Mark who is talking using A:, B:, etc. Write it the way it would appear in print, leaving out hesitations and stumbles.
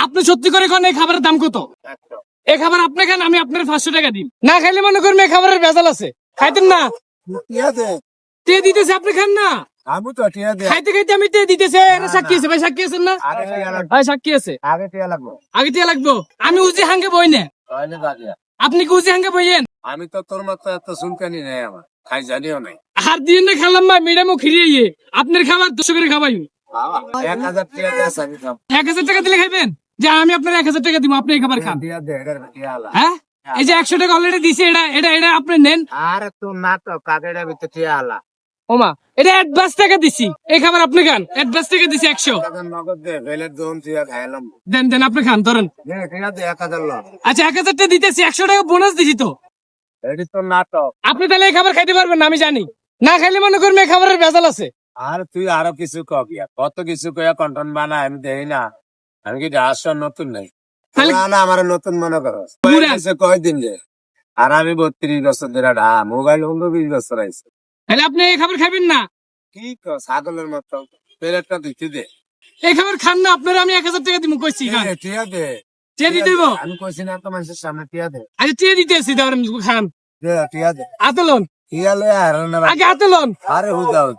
A: আপনি সত্যি করে কোন এই খাবারের দাম কত? এই খাবার আপনি খান, আমি আপনার 500 টাকা দিই। না খাইলে মনে করুন এই খাবারের ভেজাল আছে, খাইতেন না। তে দিতেছে, আপনি খান না।
B: আমি তো টিয়া দে
A: খাইতে খাইতে আমি তে দিতেছে। এরা সাক্ষী আছে ভাই, সাক্ষী আছেন না ভাই? সাক্ষী আছে।
B: আগে টিয়া লাগবো
A: আগে তে লাগবো। আমি উজি হাঙ্গে বই না।
B: তাহলে দাঁড়িয়ে
A: আপনি কি উজি হাঙ্গে বইয়েন?
B: আমি তো তোর মতো এত শুনকানি নেই আমার খাই জানিও নাই
A: আর দিন না খেলাম না, মিডামও খিরিয়ে আপনার খাবার 200 করে খাবাই।
B: 1000 টিয়া দে আমি খাম
A: 1000 টাকা দিলে খাইবেন? যে আমি আপনার 1000 টাকা দিব, আপনি এই খাবার খান।
B: টিয়া দে এটা টিয়া আলা
A: হ্যাঁ, এই যে 100 টাকা অলরেডি দিছি, এটা এটা এটা আপনি নেন।
B: আর তো না তো কাকেটা ভিতরে টিয়া আলা
A: ওমা, এটা অ্যাডভান্স টাকা দিছি, এই খাবার আপনি খান। অ্যাডভান্স টাকা দিছি 100।
B: টাকা নগদ দে বেলের দোন টিয়া খাইলাম
A: দেন দেন, আপনি খান, ধরেন।
B: দে টিয়া দে 1000 ল
A: আচ্ছা 1000 টাকা দিতেছি, 100 টাকা বোনাস দিছি তো।
B: এটি তো নাটক
A: আপনি তাহলে এই খাবার খাইতে পারবেন না, আমি জানি। না খাইলে মনে করুন এই খাবারের ভেজাল আছে।
B: আর তুই আরো কিছু কবি কত কিছু কইয়া কন্টন বানা আমি দেই না আমি কি আসর নতুন নাই
A: তাহলে-
B: না আমার নতুন মনে করো
A: পুরা।
B: কয়দিন যে আর আমি 32 বছর ধরে মোবাইল 20 বছর আইছে
A: তাহলে আপনি এই খাবার খাবেন না?
B: কি ছাগলের মতো প্লেটটা দিতে দে
A: এই খাবার খান না, আপনার আমি 1000 টাকা দিব কইছি, খান।
B: টিয়া দে
A: টিয়া দিতে দিব?
B: আমি কইছি না তো মানুষের সামনে টিয়া দে
A: আচ্ছা টিয়া দিতেছি, ধরেন খান।
B: দে টিয়া দে
A: আতলন
B: টিয়া লয়ে আর না
A: আগে আতলন।
B: আরে হুদাও